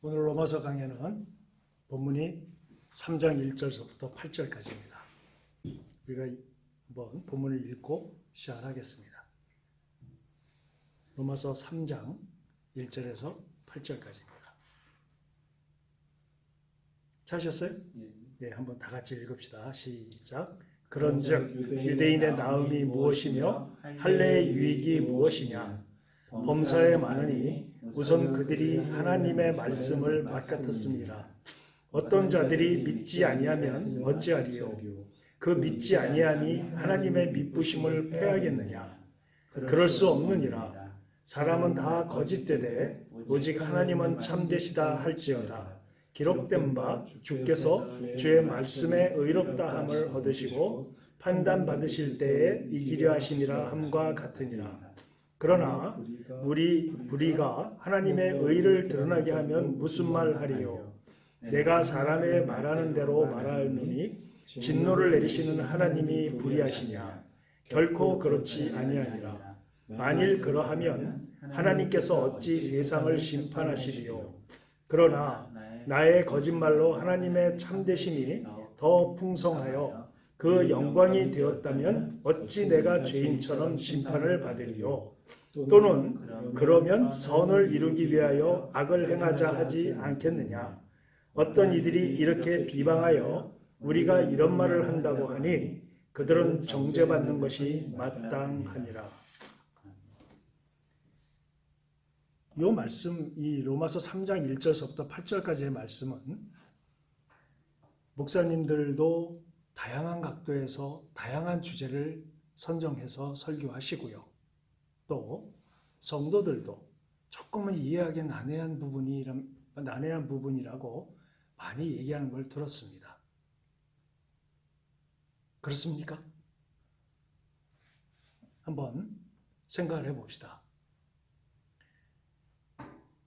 오늘 로마서 강해는 본문이 3장 1절서부터 8절까지입니다. 우리가 한번 본문을 읽고 시작하겠습니다. 로마서 3장 1절에서 8절까지입니다. 찾으셨어요? 네, 한번 다 같이 읽읍시다. 시작. 그런즉 유대인의 나음이 무엇이며 할례의 유익이 무엇이냐? 범사에 많으니 우선 그들이 하나님의 말씀을 맛같았습니다. 어떤 자들이 믿지 아니하면 어찌하리요? 그 믿지 아니함이 하나님의 미쁘심을 패하겠느냐? 그럴 수 없느니라. 사람은 다 거짓되되 오직 하나님은 참되시다 할지어다. 기록된 바 주께서 주의 말씀에 의롭다함을 얻으시고 판단받으실 때에 이기려 하심이라 함과 같으니라. 그러나 우리가 하나님의 의를 드러나게 하면 무슨 말 하리요? 내가 사람의 말하는 대로 말하노니 진노를 내리시는 하나님이 불의하시냐? 결코 그렇지 아니하니라. 만일 그러하면 하나님께서 어찌 세상을 심판하시리요? 그러나 나의 거짓말로 하나님의 참되심이 더 풍성하여 그 영광이 되었다면 어찌 내가 죄인처럼 심판을 받으리요? 또는 그러면 선을 이루기 위하여 악을 행하자 하지 않겠느냐? 어떤 이들이 이렇게 비방하여 우리가 이런 말을 한다고 하니 그들은 정죄받는 것이 마땅하니라. 이 말씀, 이 로마서 3장 1절서부터 8절까지의 말씀은 목사님들도 다양한 각도에서 다양한 주제를 선정해서 설교하시고요. 또 성도들도 조금은 이해하기 난해한 부분이라고 많이 얘기하는 걸 들었습니다. 그렇습니까? 한번 생각을 해봅시다.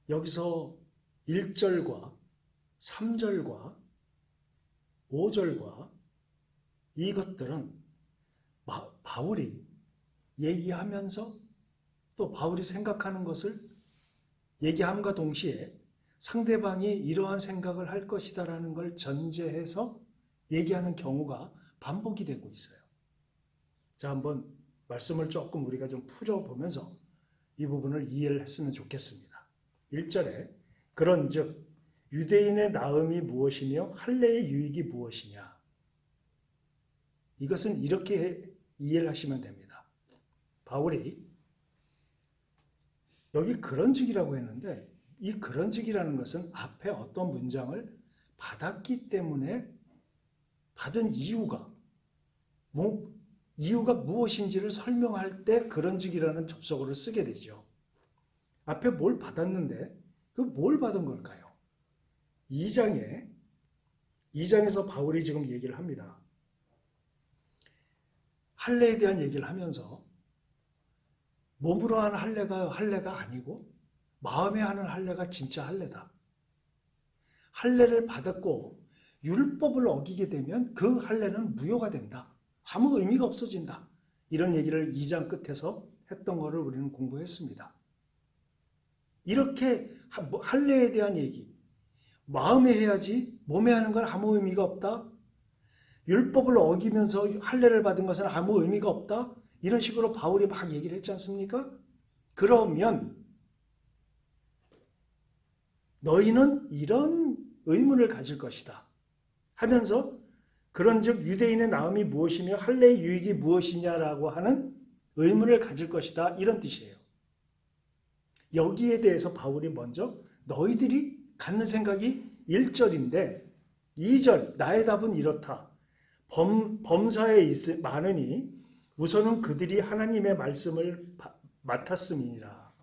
여기서 1절과 3절과 5절과 이것들은 바울이 얘기하면서 또 바울이 생각하는 것을 얘기함과 동시에 상대방이 이러한 생각을 할 것이다라는 걸 전제해서 얘기하는 경우가 반복이 되고 있어요. 자, 한번 말씀을 조금 우리가 좀 풀어보면서 이 부분을 이해를 했으면 좋겠습니다. 1절에 그런즉 유대인의 나음이 무엇이며 할례의 유익이 무엇이냐? 이것은 이렇게 이해를 하시면 됩니다. 바울이 여기 그런즉이라고 했는데 이 그런즉이라는 것은 앞에 어떤 문장을 받았기 때문에 받은 이유가 무엇인지를 설명할 때 그런즉이라는 접속어를 쓰게 되죠. 앞에 뭘 받았는데 그 뭘 받은 걸까요? 2장에서 바울이 지금 얘기를 합니다. 할례에 대한 얘기를 하면서 몸으로 하는 할례가 아니고 마음에 하는 할례가 진짜 할례다. 할례를 받았고 율법을 어기게 되면 그 할례는 무효가 된다. 아무 의미가 없어진다. 이런 얘기를 2장 끝에서 했던 것을 우리는 공부했습니다. 이렇게 할례에 대한 얘기, 마음에 해야지 몸에 하는 건 아무 의미가 없다. 율법을 어기면서 할례를 받은 것은 아무 의미가 없다. 이런 식으로 바울이 막 얘기를 했지 않습니까? 그러면 너희는 이런 의문을 가질 것이다 하면서 그런즉 유대인의 나음이 무엇이며 할례의 유익이 무엇이냐라고 하는 의문을 가질 것이다 이런 뜻이에요. 여기에 대해서 바울이 먼저 너희들이 갖는 생각이 1절인데 2절 나의 답은 이렇다. 범사에 많으니 우선은 그들이 하나님의 말씀을 맡았음이니라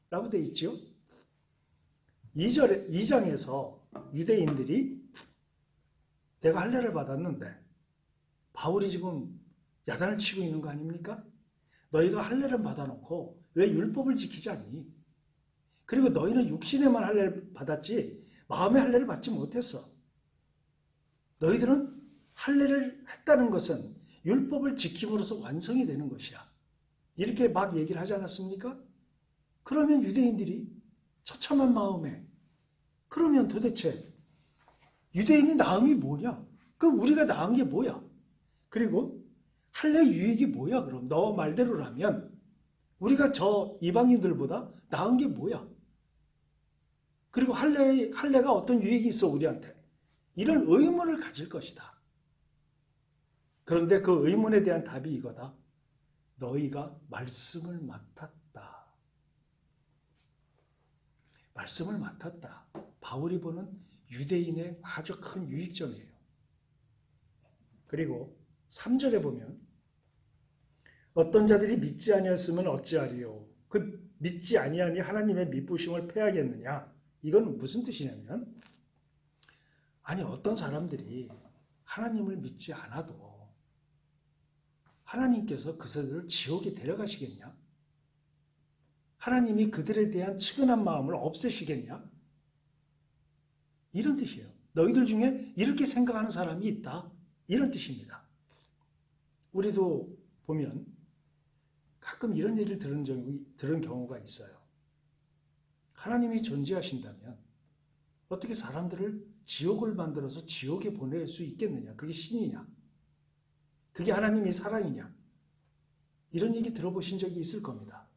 라고 되어 있죠. 2장에서 유대인들이 내가 할례를 받았는데 바울이 지금 야단을 치고 있는 거 아닙니까? 너희가 할례를 받아놓고 왜 율법을 지키지 않니? 그리고 너희는 육신에만 할례를 받았지 마음의 할례를 받지 못했어. 너희들은 할례를 했다는 것은 율법을 지킴으로써 완성이 되는 것이야. 이렇게 막 얘기를 하지 않았습니까? 그러면 유대인들이 처참한 마음에 그러면 도대체 유대인이 낳음이 뭐냐? 그럼 우리가 낳은 게 뭐야? 그리고 할례 유익이 뭐야? 그럼 너 말대로라면 우리가 저 이방인들보다 나은 게 뭐야? 그리고 할례가 어떤 유익이 있어 우리한테? 이런 의문을 가질 것이다. 그런데 그 의문에 대한 답이 이거다. 너희가 말씀을 맡았다. 말씀을 맡았다. 바울이 보는 유대인의 아주 큰 유익점이에요. 그리고 3절에 보면 어떤 자들이 믿지 아니하였으면 어찌하리요. 그 믿지 아니하니 하나님의 미쁘심을 패하겠느냐. 이건 무슨 뜻이냐면 아니 어떤 사람들이 하나님을 믿지 않아도 하나님께서 그들을 지옥에 데려가시겠냐? 하나님이 그들에 대한 측은한 마음을 없애시겠냐? 이런 뜻이에요. 너희들 중에 이렇게 생각하는 사람이 있다. 이런 뜻입니다. 우리도 보면 가끔 이런 얘기를 들은 경우가 있어요. 하나님이 존재하신다면 어떻게 사람들을 지옥을 만들어서 지옥에 보낼 수 있겠느냐? 그게 신이냐? 그게 하나님이 사랑이냐? 이런 얘기 들어보신 적이 있을 겁니다.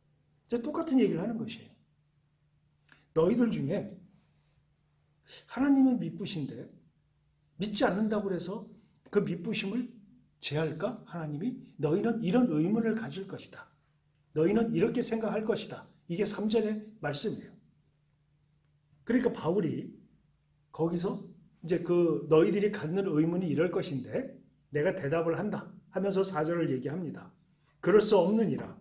똑같은 얘기를 하는 것이에요. 너희들 중에 하나님은 미쁘신데 믿지 않는다고 해서 그 미쁘심을 제할까? 하나님이 너희는 이런 의문을 가질 것이다. 너희는 이렇게 생각할 것이다. 이게 3절의 말씀이에요. 그러니까 바울이 거기서 이제 그 너희들이 갖는 의문이 이럴 것인데 내가 대답을 한다 하면서 4절을 얘기합니다. 그럴 수 없느니라.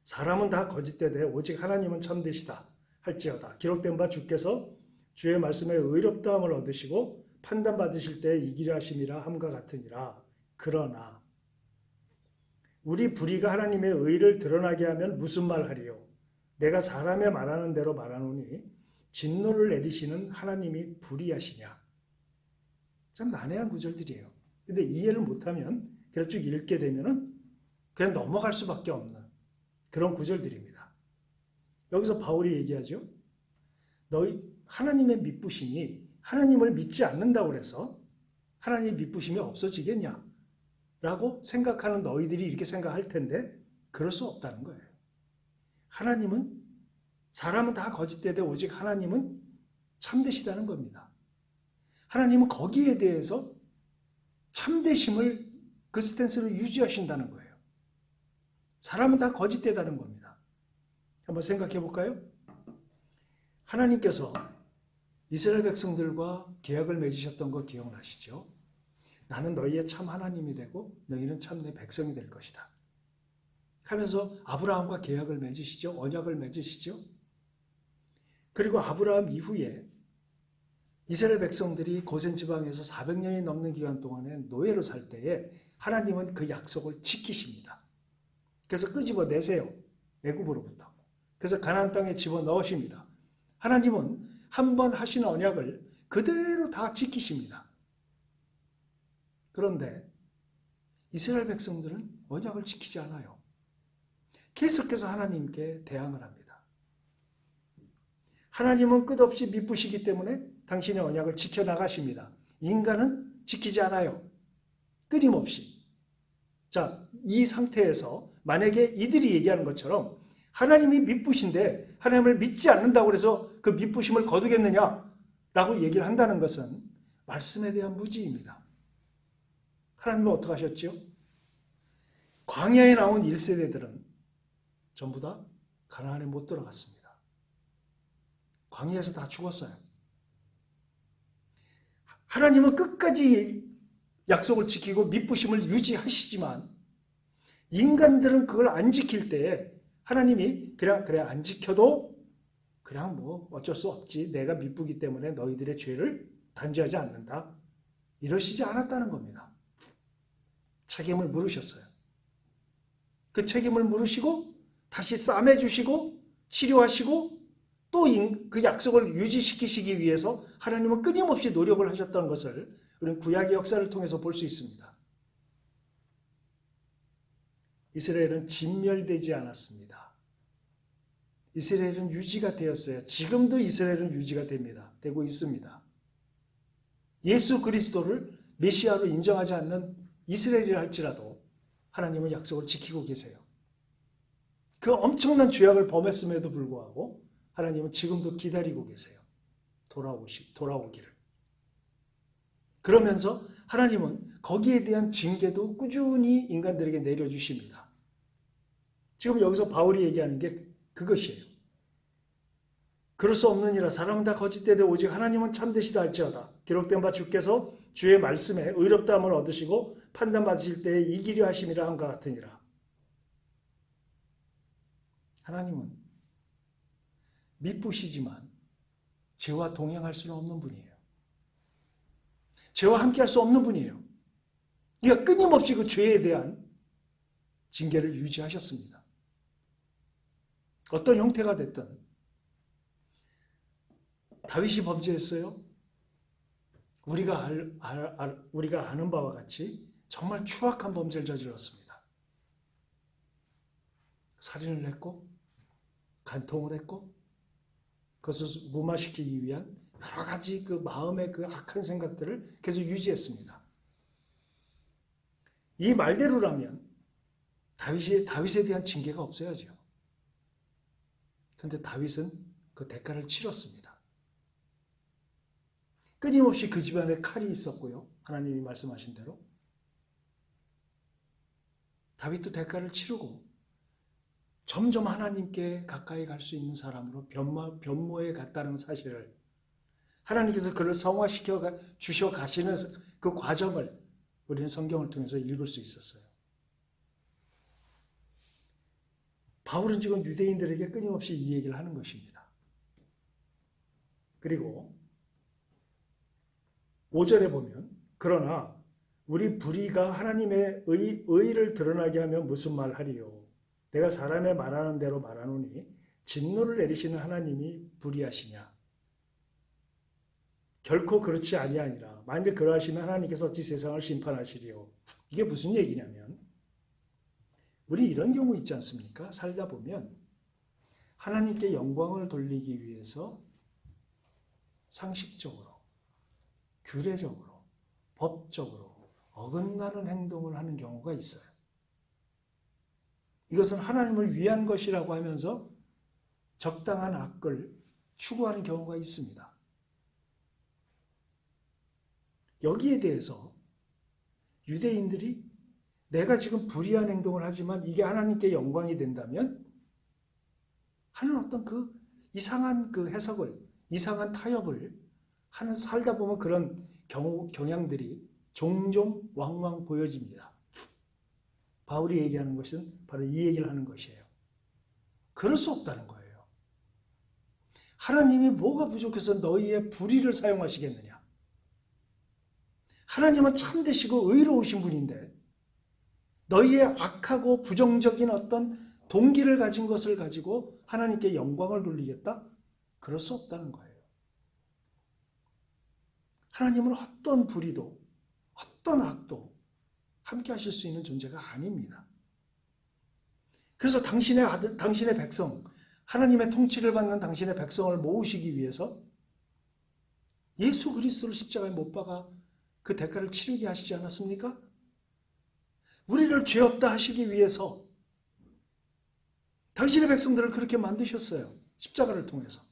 사람은 다 거짓되되 오직 하나님은 참되시다 할지어다. 기록된 바 주께서 주의 말씀에 의롭다함을 얻으시고 판단받으실 때 이기려 하심이라 함과 같으니라. 그러나 우리 불의가 하나님의 의를 드러나게 하면 무슨 말하리요? 내가 사람의 말하는 대로 말하노니 진노를 내리시는 하나님이 불의하시냐? 참 난해한 구절들이에요. 근데 이해를 못하면 그냥 쭉 읽게 되면은 그냥 넘어갈 수밖에 없는 그런 구절들입니다. 여기서 바울이 얘기하죠. 너희 하나님의 미쁘심이 하나님을 믿지 않는다고 해서 하나님의 미쁘심이 없어지겠냐? 라고 생각하는 너희들이 이렇게 생각할 텐데 그럴 수 없다는 거예요. 하나님은 사람은 다 거짓되되 오직 하나님은 참되시다는 겁니다. 하나님은 거기에 대해서 참되심을 그 스탠스로 유지하신다는 거예요. 사람은 다 거짓되다는 겁니다. 한번 생각해 볼까요? 하나님께서 이스라엘 백성들과 계약을 맺으셨던 거 기억나시죠? 나는 너희의 참 하나님이 되고 너희는 참 내 백성이 될 것이다. 하면서 아브라함과 계약을 맺으시죠? 언약을 맺으시죠? 그리고 아브라함 이후에 이스라엘 백성들이 고센 지방에서 400년이 넘는 기간 동안에 노예로 살 때에 하나님은 그 약속을 지키십니다. 그래서 끄집어내세요. 애굽으로부터. 그래서 가나안 땅에 집어넣으십니다. 하나님은 한 번 하신 언약을 그대로 다 지키십니다. 그런데 이스라엘 백성들은 언약을 지키지 않아요. 계속해서 하나님께 대항을 합니다. 하나님은 끝없이 미쁘시기 때문에 당신의 언약을 지켜나가십니다. 인간은 지키지 않아요. 끊임없이. 자, 이 상태에서 만약에 이들이 얘기하는 것처럼 하나님이 미쁘신데 하나님을 믿지 않는다고 해서 그 미쁘심을 거두겠느냐라고 얘기를 한다는 것은 말씀에 대한 무지입니다. 하나님은 어떻게 하셨죠? 광야에 나온 1세대들은 전부 다 가나안에 못 들어갔습니다. 광야에서 다 죽었어요. 하나님은 끝까지 약속을 지키고 미쁘심을 유지하시지만 인간들은 그걸 안 지킬 때에 하나님이 그래 안 지켜도 그냥 뭐 어쩔 수 없지. 내가 미쁘기 때문에 너희들의 죄를 단죄하지 않는다. 이러시지 않았다는 겁니다. 책임을 물으셨어요. 그 책임을 물으시고 다시 싸매주시고 치료하시고 또 그 약속을 유지시키시기 위해서 하나님은 끊임없이 노력을 하셨다는 것을 우리는 구약의 역사를 통해서 볼 수 있습니다. 이스라엘은 진멸되지 않았습니다. 이스라엘은 유지가 되었어요. 지금도 이스라엘은 유지가 됩니다. 되고 있습니다. 예수 그리스도를 메시아로 인정하지 않는 이스라엘이라 할지라도 하나님은 약속을 지키고 계세요. 그 엄청난 죄악을 범했음에도 불구하고 하나님은 지금도 기다리고 계세요. 돌아오기를. 그러면서 하나님은 거기에 대한 징계도 꾸준히 인간들에게 내려주십니다. 지금 여기서 바울이 얘기하는 게 그것이에요. 그럴 수 없느니라. 사람은 다 거짓되되 오직 하나님은 참되시다 할지어다. 기록된 바 주께서 주의 말씀에 의롭다함을 얻으시고 판단받으실 때에 이기려 하심이라 한것 같으니라. 하나님은 미쁘시지만 죄와 동행할 수는 없는 분이에요. 죄와 함께할 수 없는 분이에요. 그러니까 끊임없이 그 죄에 대한 징계를 유지하셨습니다. 어떤 형태가 됐든 다윗이 범죄했어요. 우리가 아는 바와 같이 정말 추악한 범죄를 저질렀습니다. 살인을 했고 간통을 했고 그것을 무마시키기 위한 여러 가지 그 마음의 그 악한 생각들을 계속 유지했습니다. 이 말대로라면 다윗에 대한 징계가 없어야죠. 그런데 다윗은 그 대가를 치렀습니다. 끊임없이 그 집안에 칼이 있었고요. 하나님이 말씀하신 대로. 다윗도 대가를 치르고 점점 하나님께 가까이 갈 수 있는 사람으로 변모해 갔다는 사실을 하나님께서 그를 성화시켜 주셔 가시는 그 과정을 우리는 성경을 통해서 읽을 수 있었어요. 바울은 지금 유대인들에게 끊임없이 이 얘기를 하는 것입니다. 그리고 5절에 보면 그러나 우리 불의가 하나님의 의를 드러나게 하면 무슨 말 하리요. 내가 사람의 말하는 대로 말하노니 진노를 내리시는 하나님이 불의하시냐. 결코 그렇지 아니하니라. 만일 그러하시면 하나님께서 어찌 세상을 심판하시리요. 이게 무슨 얘기냐면 우리 이런 경우 있지 않습니까? 살다 보면 하나님께 영광을 돌리기 위해서 상식적으로 규례적으로, 법적으로 어긋나는 행동을 하는 경우가 있어요. 이것은 하나님을 위한 것이라고 하면서 적당한 악을 추구하는 경우가 있습니다. 여기에 대해서 유대인들이 내가 지금 불의한 행동을 하지만 이게 하나님께 영광이 된다면 하는 어떤 그 이상한 그 해석을, 이상한 타협을 하는 살다 보면 그런 경향들이 종종 왕왕 보여집니다. 바울이 얘기하는 것은 바로 이 얘기를 하는 것이에요. 그럴 수 없다는 거예요. 하나님이 뭐가 부족해서 너희의 불의를 사용하시겠느냐. 하나님은 참되시고 의로우신 분인데 너희의 악하고 부정적인 어떤 동기를 가진 것을 가지고 하나님께 영광을 돌리겠다? 그럴 수 없다는 거예요. 하나님은 어떤 불의도 어떤 악도 함께 하실 수 있는 존재가 아닙니다. 그래서 당신의 아들, 당신의 백성, 하나님의 통치를 받는 당신의 백성을 모으시기 위해서 예수 그리스도를 십자가에 못 박아 그 대가를 치르게 하시지 않았습니까? 우리를 죄 없다 하시기 위해서 당신의 백성들을 그렇게 만드셨어요. 십자가를 통해서.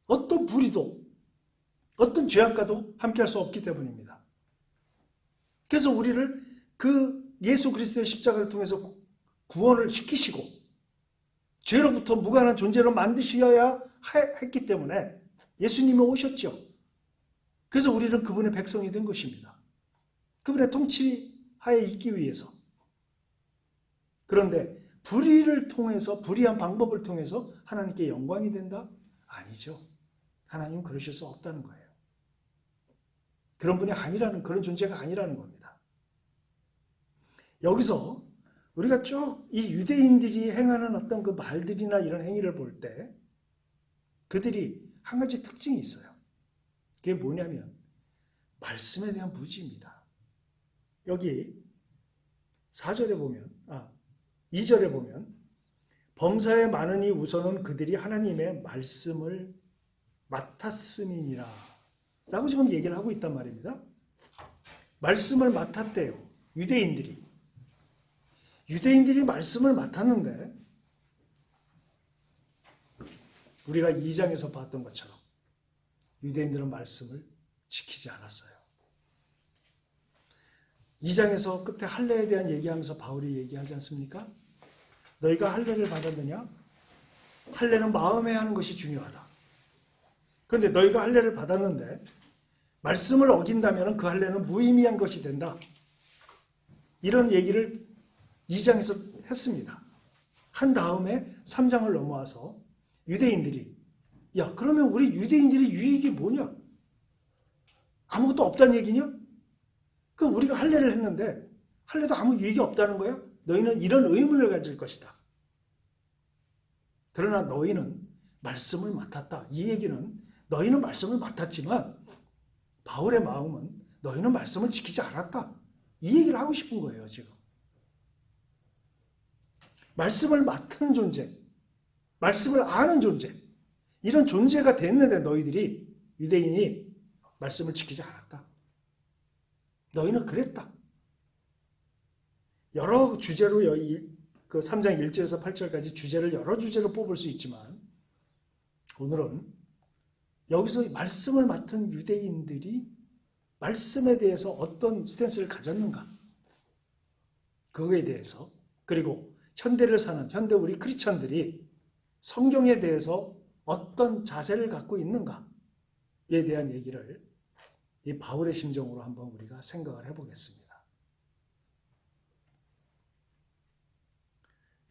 어떤 불의도 어떤 죄악과도 함께할 수 없기 때문입니다. 그래서 우리를 그 예수 그리스도의 십자가를 통해서 구원을 시키시고 죄로부터 무관한 존재로 만드셔야 했기 때문에 예수님이 오셨죠. 그래서 우리는 그분의 백성이 된 것입니다. 그분의 통치하에 있기 위해서. 그런데 불의를 통해서, 불의한 방법을 통해서 하나님께 영광이 된다? 아니죠. 하나님은 그러실 수 없다는 거예요. 그런 분이 아니라는, 그런 존재가 아니라는 겁니다. 여기서 우리가 쭉 이 유대인들이 행하는 어떤 그 말들이나 이런 행위를 볼 때 그들이 한 가지 특징이 있어요. 그게 뭐냐면 말씀에 대한 무지입니다. 여기 4절에 보면, 2절에 보면 범사에 많으니 우선은 그들이 하나님의 말씀을 맡았음이니라 라고 지금 얘기를 하고 있단 말입니다. 말씀을 맡았대요. 유대인들이 말씀을 맡았는데 우리가 2장에서 봤던 것처럼 유대인들은 말씀을 지키지 않았어요. 2장에서 끝에 할례에 대한 얘기하면서 바울이 얘기하지 않습니까? 너희가 할례를 받았느냐? 할례는 마음에 하는 것이 중요하다. 그런데 너희가 할례를 받았는데 말씀을 어긴다면 그 할례는 무의미한 것이 된다. 이런 얘기를 2장에서 했습니다. 한 다음에 3장을 넘어와서 유대인들이 야 그러면 우리 유대인들의 유익이 뭐냐? 아무것도 없다는 얘기냐? 그 우리가 할례를 했는데 할례도 아무 유익이 없다는 거야? 너희는 이런 의문을 가질 것이다. 그러나 너희는 말씀을 맡았다. 이 얘기는 너희는 말씀을 맡았지만 바울의 마음은 너희는 말씀을 지키지 않았다. 이 얘기를 하고 싶은 거예요, 지금. 말씀을 맡은 존재, 말씀을 아는 존재, 이런 존재가 됐는데 너희들이 유대인이 말씀을 지키지 않았다. 너희는 그랬다. 여러 주제로 그 3장 1절에서 8절까지 주제를 여러 주제로 뽑을 수 있지만 오늘은 여기서 말씀을 맡은 유대인들이 말씀에 대해서 어떤 스탠스를 가졌는가 그거에 대해서 그리고 현대를 사는 현대 우리 크리스천들이 성경에 대해서 어떤 자세를 갖고 있는가에 대한 얘기를 이 바울의 심정으로 한번 우리가 생각을 해보겠습니다.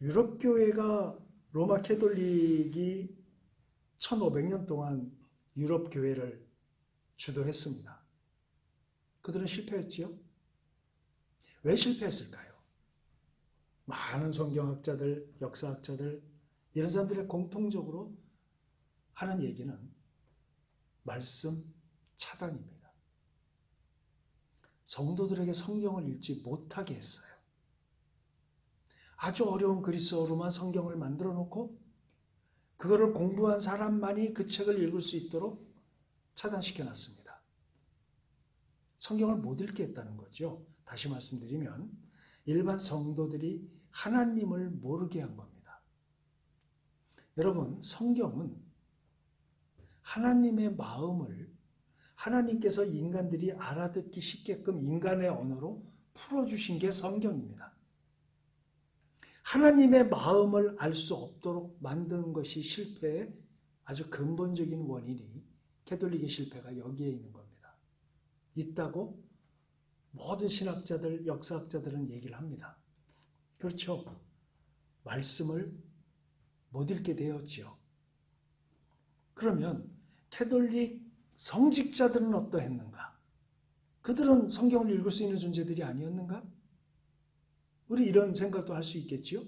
유럽 교회가 로마 캐톨릭이 1500년 동안 유럽 교회를 주도했습니다. 그들은 실패했지요? 왜 실패했을까요? 많은 성경학자들, 역사학자들 이런 사람들의 공통적으로 하는 얘기는 말씀 차단입니다. 성도들에게 성경을 읽지 못하게 했어요. 아주 어려운 그리스어로만 성경을 만들어 놓고 그거를 공부한 사람만이 그 책을 읽을 수 있도록 차단시켜 놨습니다. 성경을 못 읽게 했다는 거죠. 다시 말씀드리면 일반 성도들이 하나님을 모르게 한 겁니다. 여러분, 성경은 하나님의 마음을 하나님께서 인간들이 알아듣기 쉽게끔 인간의 언어로 풀어주신 게 성경입니다. 하나님의 마음을 알 수 없도록 만든 것이 실패의 아주 근본적인 원인이 캐톨릭의 실패가 여기에 있는 겁니다. 있다고 모든 신학자들, 역사학자들은 얘기를 합니다. 그렇죠. 말씀을 못 읽게 되었지요. 그러면 캐톨릭 성직자들은 어떠했는가? 그들은 성경을 읽을 수 있는 존재들이 아니었는가? 우리 이런 생각도 할 수 있겠지요?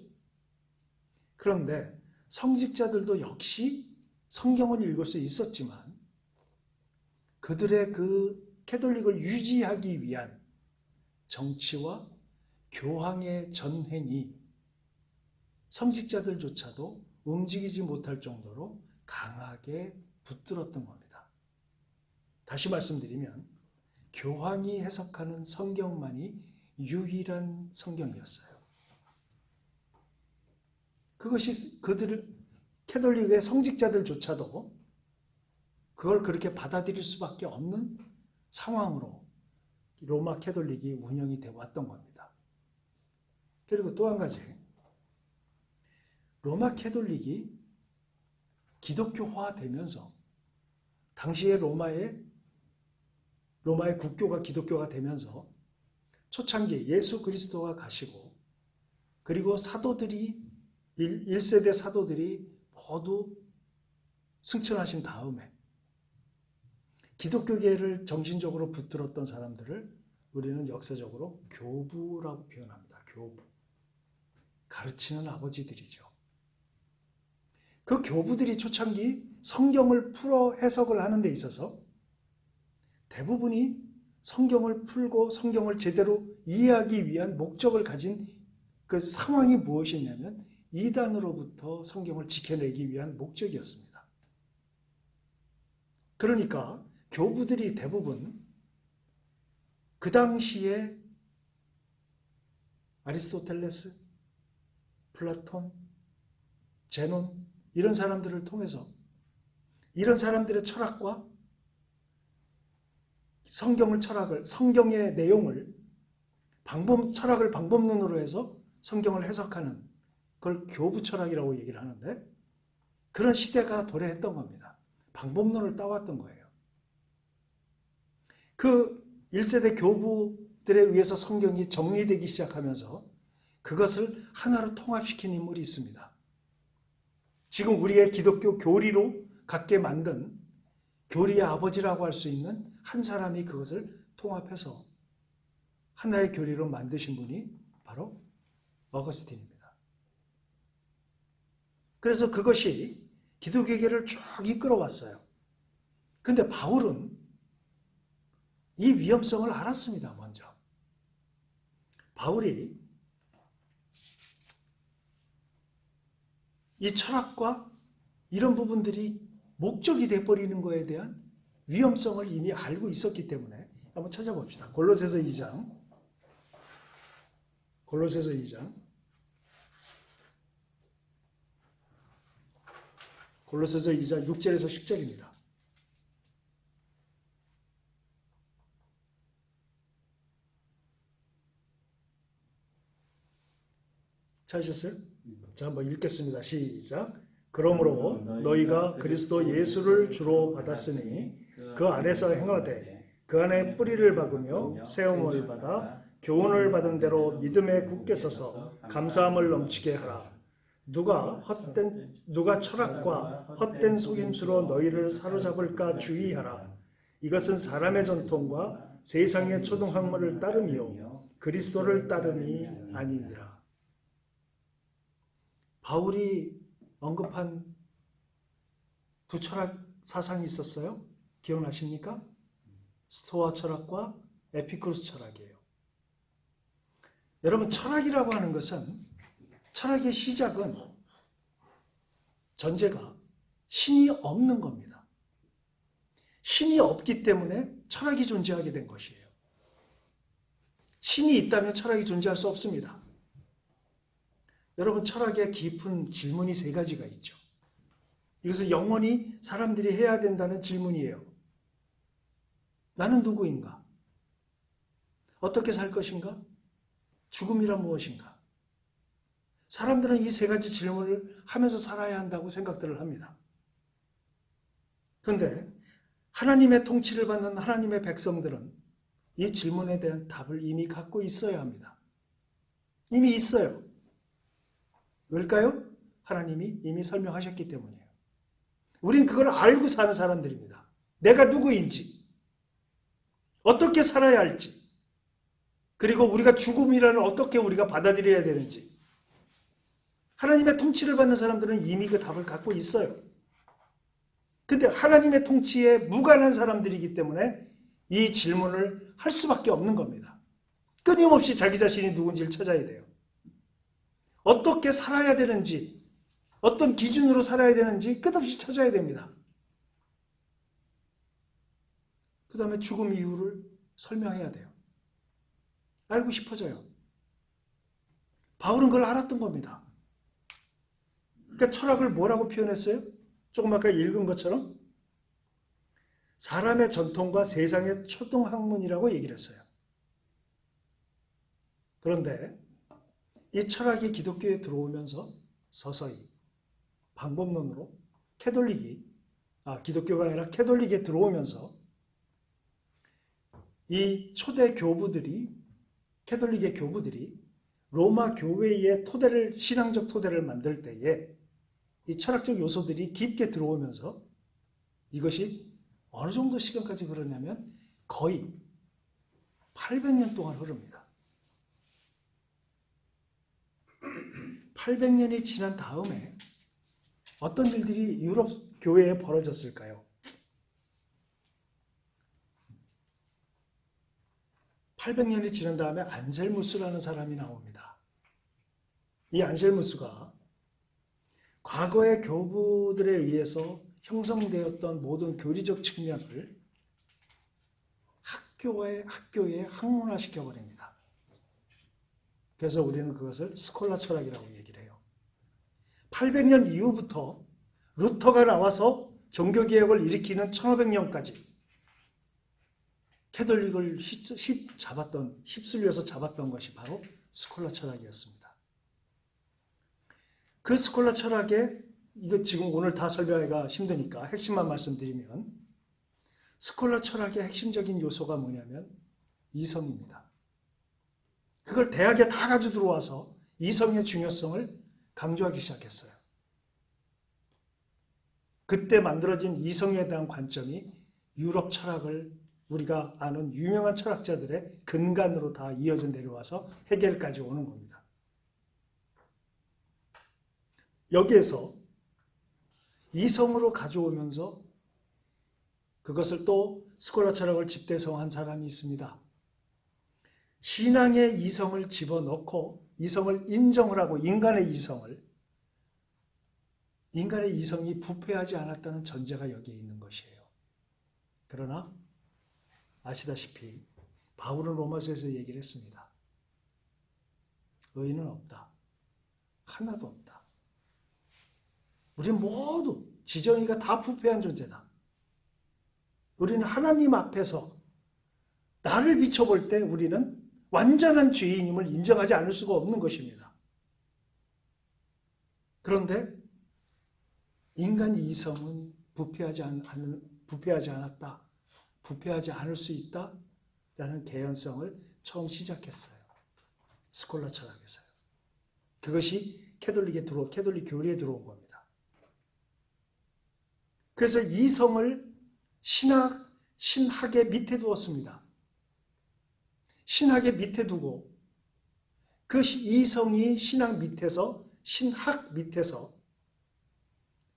그런데 성직자들도 역시 성경을 읽을 수 있었지만 그들의 그 캐톨릭을 유지하기 위한 정치와 교황의 전횡이 성직자들조차도 움직이지 못할 정도로 강하게 붙들었던 겁니다. 다시 말씀드리면 교황이 해석하는 성경만이 유일한 성경이었어요. 그것이 캐톨릭의 성직자들조차도 그걸 그렇게 받아들일 수밖에 없는 상황으로 로마 캐톨릭이 운영이 되어 왔던 겁니다. 그리고 또 한 가지, 로마 캐톨릭이 기독교화되면서 당시에 로마의 국교가 기독교가 되면서 초창기에 예수 그리스도가 가시고 그리고 사도들이 1세대 사도들이 모두 승천하신 다음에 기독교계를 정신적으로 붙들었던 사람들을 우리는 역사적으로 교부라고 표현합니다. 교부. 가르치는 아버지들이죠. 그 교부들이 초창기 성경을 풀어 해석을 하는 데 있어서 대부분이 성경을 풀고 성경을 제대로 이해하기 위한 목적을 가진 그 상황이 무엇이냐면 이단으로부터 성경을 지켜내기 위한 목적이었습니다. 그러니까 교부들이 대부분 그 당시에 아리스토텔레스, 플라톤, 제논 이런 사람들을 통해서 이런 사람들의 철학과 성경의 내용을 철학을 방법론으로 해서 성경을 해석하는 그걸 교부 철학이라고 얘기를 하는데 그런 시대가 도래했던 겁니다. 방법론을 따왔던 거예요. 그 1세대 교부들에 의해서 성경이 정리되기 시작하면서 그것을 하나로 통합시킨 인물이 있습니다. 지금 우리의 기독교 교리로 갖게 만든 교리의 아버지라고 할 수 있는 한 사람이 그것을 통합해서 하나의 교리로 만드신 분이 바로 어거스틴입니다. 그래서 그것이 기독교계를 쭉 이끌어왔어요. 근데 바울은 이 위험성을 알았습니다. 먼저. 바울이 이 철학과 이런 부분들이 목적이 돼버리는 것에 대한 위험성을 이미 알고 있었기 때문에 한번 찾아봅시다. 골로새서 2장 6절에서 10절입니다. 찾으셨어요? 자, 한번 읽겠습니다. 시작. 그러므로 너희가 그리스도 예수를 주로 받았으니 그 안에서 행하되 그 안에 뿌리를 박으며 세움을 받아 교훈을 받은 대로 믿음에 굳게 서서 감사함을 넘치게 하라. 누가 철학과 헛된 속임수로 너희를 사로잡을까 주의하라. 이것은 사람의 전통과 세상의 초등학문을 따름이요 그리스도를 따름이 아니니라. 바울이 언급한 두 철학 사상이 있었어요. 기억나십니까? 스토아 철학과 에피쿠로스 철학이에요. 여러분, 철학이라고 하는 것은 철학의 시작은 전제가 신이 없는 겁니다. 신이 없기 때문에 철학이 존재하게 된 것이에요. 신이 있다면 철학이 존재할 수 없습니다. 여러분, 철학의 깊은 질문이 세 가지가 있죠. 이것은 영원히 사람들이 해야 된다는 질문이에요. 나는 누구인가? 어떻게 살 것인가? 죽음이란 무엇인가? 사람들은 이 세 가지 질문을 하면서 살아야 한다고 생각들을 합니다. 그런데 하나님의 통치를 받는 하나님의 백성들은 이 질문에 대한 답을 이미 갖고 있어야 합니다. 이미 있어요. 왜일까요? 하나님이 이미 설명하셨기 때문이에요. 우린 그걸 알고 사는 사람들입니다. 내가 누구인지, 어떻게 살아야 할지, 그리고 우리가 죽음이라는 어떻게 우리가 받아들여야 되는지 하나님의 통치를 받는 사람들은 이미 그 답을 갖고 있어요. 근데 하나님의 통치에 무관한 사람들이기 때문에 이 질문을 할 수밖에 없는 겁니다. 끊임없이 자기 자신이 누군지를 찾아야 돼요. 어떻게 살아야 되는지, 어떤 기준으로 살아야 되는지 끝없이 찾아야 됩니다. 그 다음에 죽음 이유를 설명해야 돼요. 알고 싶어져요. 바울은 그걸 알았던 겁니다. 그러니까 철학을 뭐라고 표현했어요? 조금 아까 읽은 것처럼 사람의 전통과 세상의 초등학문이라고 얘기를 했어요. 그런데 이 철학이 기독교에 들어오면서 서서히 방법론으로 기독교가 아니라 캐톨릭에 들어오면서 이 초대 교부들이, 캐톨릭의 교부들이 로마 교회의 신앙적 토대를 만들 때에 이 철학적 요소들이 깊게 들어오면서 이것이 어느 정도 시간까지 흐르냐면 거의 800년 동안 흐릅니다. 800년이 지난 다음에 어떤 일들이 유럽 교회에 벌어졌을까요? 800년이 지난 다음에 안셀무스라는 사람이 나옵니다. 이 안셀무스가 과거의 교부들에 의해서 형성되었던 모든 교리적 측면을 학교에 학문화시켜 버립니다. 그래서 우리는 그것을 스콜라 철학이라고 얘기를 해요. 800년 이후부터 루터가 나와서 종교개혁을 일으키는 1500년까지 캐톨릭을 휩쓸려서 잡았던 것이 바로 스콜라 철학이었습니다. 그 스콜라 철학에, 이거 지금 오늘 다 설명하기가 힘드니까 핵심만 말씀드리면, 스콜라 철학의 핵심적인 요소가 뭐냐면 이성입니다. 그걸 대학에 다 가지고 들어와서 이성의 중요성을 강조하기 시작했어요. 그때 만들어진 이성에 대한 관점이 유럽 철학을 우리가 아는 유명한 철학자들의 근간으로 다 이어져 내려와서 해겔까지 오는 겁니다. 여기에서 이성으로 가져오면서 그것을 또 스콜라 철학을 집대성한 사람이 있습니다. 신앙의 이성을 집어넣고 이성을 인정을 하고 인간의 이성이 부패하지 않았다는 전제가 여기에 있는 것이에요. 그러나 아시다시피 바울은 로마서에서 얘기를 했습니다. 의인은 없다. 하나도 없다. 우리 모두 지정이가 다 부패한 존재다. 우리는 하나님 앞에서 나를 비춰볼 때 우리는 완전한 죄인임을 인정하지 않을 수가 없는 것입니다. 그런데 인간 이성은 부패하지 않았다. 부패하지 않을 수 있다라는 개연성을 처음 시작했어요. 스콜라 철학에서요. 그것이 캐톨릭 교리에 들어온 겁니다. 그래서 이성을 신학의 밑에 두었습니다. 신학의 밑에 두고 그 이성이 신학 밑에서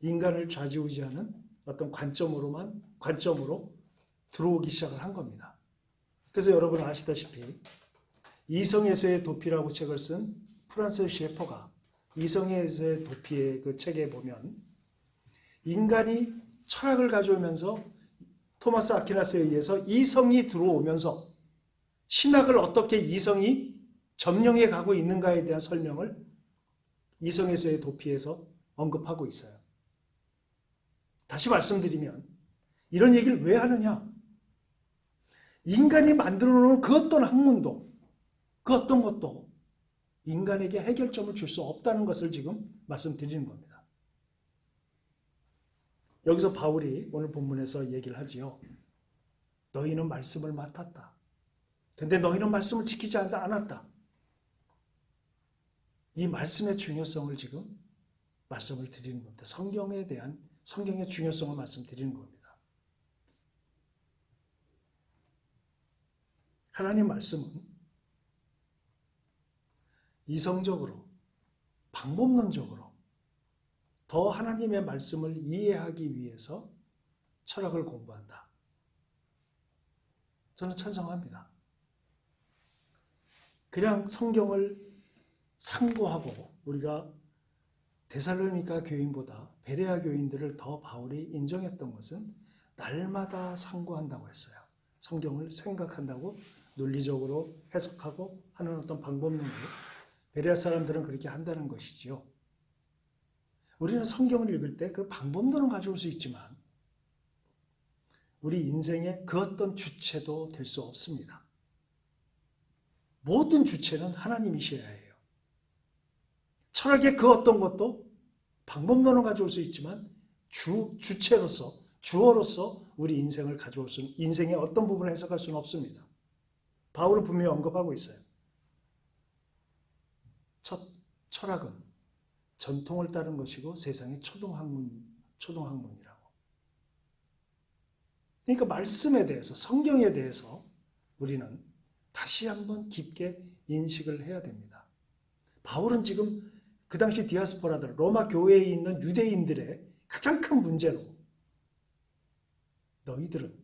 인간을 좌지우지하는 어떤 관점으로 들어오기 시작을 한 겁니다. 그래서 여러분 아시다시피 이성에서의 도피라고 책을 쓴 프란스 셰퍼가 이성에서의 도피의 그 책에 보면 인간이 철학을 가져오면서 토마스 아퀴나스에 의해서 이성이 들어오면서 신학을 어떻게 이성이 점령해 가고 있는가에 대한 설명을 이성에서의 도피에서 언급하고 있어요. 다시 말씀드리면 이런 얘기를 왜 하느냐? 인간이 만들어 놓은 그 어떤 학문도 그 어떤 것도 인간에게 해결점을 줄 수 없다는 것을 지금 말씀드리는 겁니다. 여기서 바울이 오늘 본문에서 얘기를 하지요. 너희는 말씀을 맡았다. 근데 너희는 말씀을 지키지 않았다. 이 말씀의 중요성을 지금 말씀을 드리는 겁니다. 성경의 중요성을 말씀드리는 겁니다. 하나님 말씀은 이성적으로, 방법론적으로 더 하나님의 말씀을 이해하기 위해서 철학을 공부한다. 저는 찬성합니다. 그냥 성경을 상고하고 우리가 데살로니가 교인보다 베레아 교인들을 더 바울이 인정했던 것은 날마다 상고한다고 했어요. 성경을 생각한다고 논리적으로 해석하고 하는 어떤 방법론으로 베레아 사람들은 그렇게 한다는 것이지요. 우리는 성경을 읽을 때 그 방법론은 가져올 수 있지만 우리 인생의 그 어떤 주체도 될 수 없습니다. 모든 주체는 하나님이셔야 해요. 철학의 그 어떤 것도 방법론을 가져올 수 있지만 주어로서 우리 인생을 인생의 어떤 부분을 해석할 수는 없습니다. 바울은 분명히 언급하고 있어요. 철학은 전통을 따른 것이고 세상의 초등학문이라고. 그러니까 말씀에 대해서, 성경에 대해서 우리는 다시 한번 깊게 인식을 해야 됩니다. 바울은 지금 그 당시 디아스포라들, 로마 교회에 있는 유대인들의 가장 큰 문제로 너희들은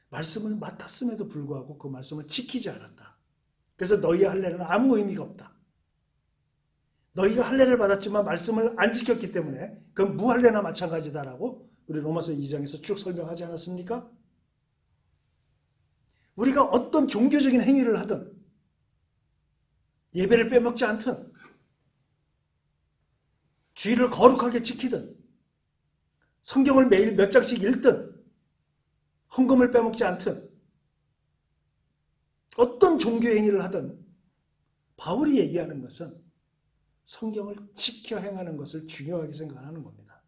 말씀을 맡았음에도 불구하고 그 말씀을 지키지 않았다. 그래서 너희의 할례는 아무 의미가 없다. 너희가 할례를 받았지만 말씀을 안 지켰기 때문에 그건 무할례나 마찬가지다라고 우리 로마서 2장에서 쭉 설명하지 않았습니까? 우리가 어떤 종교적인 행위를 하든 예배를 빼먹지 않든 주의를 거룩하게 지키든 성경을 매일 몇 장씩 읽든 헌금을 빼먹지 않든 어떤 종교 행위를 하든 바울이 얘기하는 것은 성경을 지켜 행하는 것을 중요하게 생각하는 겁니다.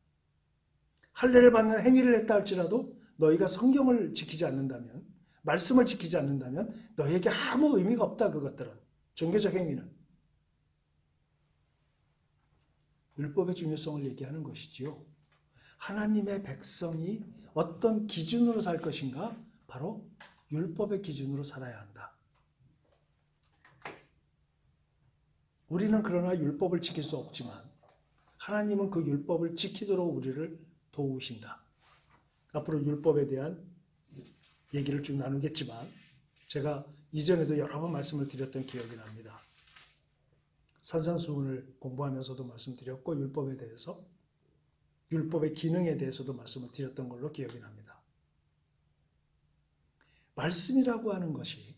할례를 받는 행위를 했다 할지라도 너희가 성경을 지키지 않는다면, 말씀을 지키지 않는다면 너희에게 아무 의미가 없다. 그것들은 종교적 행위는 율법의 중요성을 얘기하는 것이지요. 하나님의 백성이 어떤 기준으로 살 것인가? 바로 율법의 기준으로 살아야 한다. 우리는 그러나 율법을 지킬 수 없지만 하나님은 그 율법을 지키도록 우리를 도우신다. 앞으로 율법에 대한 얘기를 쭉 나누겠지만 제가 이전에도 여러 번 말씀을 드렸던 기억이 납니다. 산상수훈을 공부하면서도 말씀드렸고 율법에 대해서, 율법의 기능에 대해서도 말씀을 드렸던 걸로 기억이 납니다. 말씀이라고 하는 것이,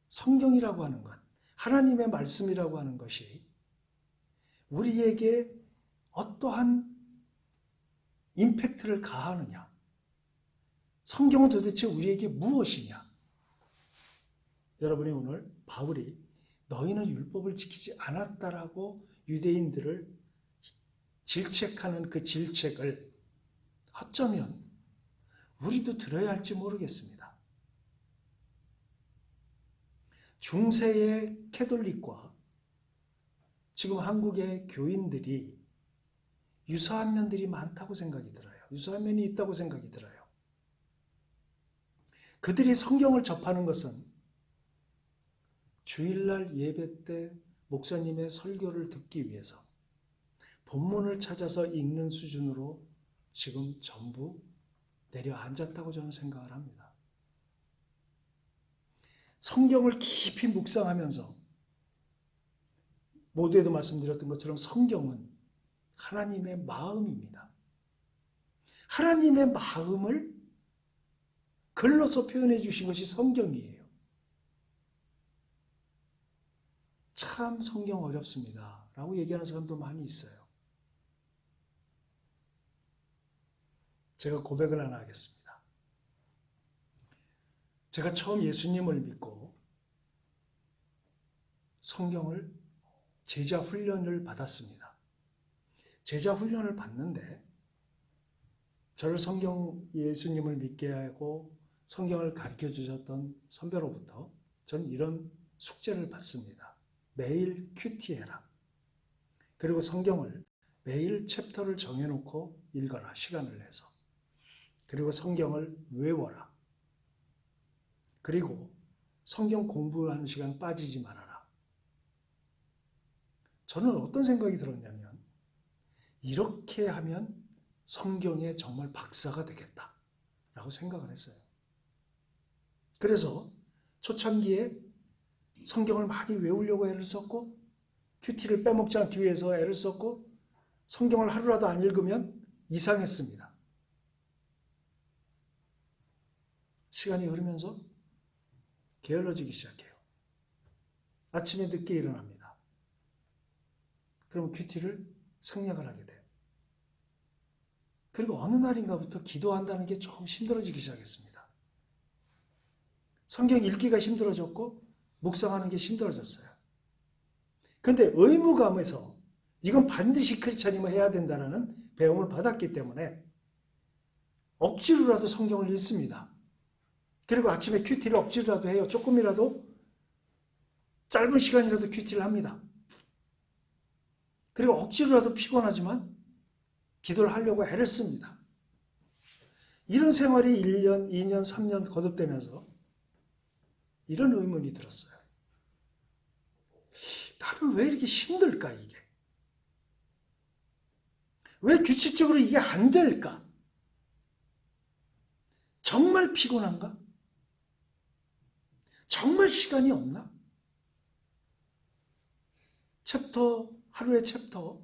성경이라고 하는 것, 하나님의 말씀이라고 하는 것이 우리에게 어떠한 임팩트를 가하느냐? 성경은 도대체 우리에게 무엇이냐? 여러분이 오늘 바울이 너희는 율법을 지키지 않았다라고 유대인들을 질책하는 그 질책을 어쩌면 우리도 들어야 할지 모르겠습니다. 중세의 캐톨릭과 지금 한국의 교인들이 유사한 면들이 많다고 생각이 들어요. 유사한 면이 있다고 생각이 들어요. 그들이 성경을 접하는 것은 주일날 예배 때 목사님의 설교를 듣기 위해서 본문을 찾아서 읽는 수준으로 지금 전부 내려앉았다고 저는 생각을 합니다. 성경을 깊이 묵상하면서 모두에도 말씀드렸던 것처럼 성경은 하나님의 마음입니다. 하나님의 마음을 글로서 표현해 주신 것이 성경이에요. 참 성경 어렵습니다 라고 얘기하는 사람도 많이 있어요. 제가 고백을 하나 하겠습니다. 제가 처음 예수님을 믿고 성경을 제자 훈련을 받았습니다. 제자 훈련을 받는데 저를 예수님을 믿게 하고 성경을 가르쳐 주셨던 선배로부터 저는 이런 숙제를 받습니다. 매일 큐티해라. 그리고 성경을 매일 챕터를 정해놓고 읽어라. 시간을 내서. 그리고 성경을 외워라. 그리고 성경 공부하는 시간 빠지지 말아라. 저는 어떤 생각이 들었냐면 이렇게 하면 성경에 정말 박사가 되겠다라고 생각을 했어요. 그래서 초창기에 성경을 많이 외우려고 애를 썼고 큐티를 빼먹지 않기 위해서 애를 썼고 성경을 하루라도 안 읽으면 이상했습니다. 시간이 흐르면서 게을러지기 시작해요. 아침에 늦게 일어납니다. 그럼 큐티를 생략을 하게 돼요. 그리고 어느 날인가부터 기도한다는 게 조금 힘들어지기 시작했습니다. 성경 읽기가 힘들어졌고 묵상하는 게 힘들어졌어요. 그런데 의무감에서 이건 반드시 크리스찬이면 해야 된다는 배움을 받았기 때문에 억지로라도 성경을 읽습니다. 그리고 아침에 큐티를 억지로라도 해요. 조금이라도 짧은 시간이라도 큐티를 합니다. 그리고 억지로라도 피곤하지만 기도를 하려고 애를 씁니다. 이런 생활이 1년, 2년, 3년 거듭되면서 이런 의문이 들었어요. 나는 왜 이렇게 힘들까 이게? 왜 규칙적으로 이게 안 될까? 정말 피곤한가? 정말 시간이 없나? 챕터 하루에 챕터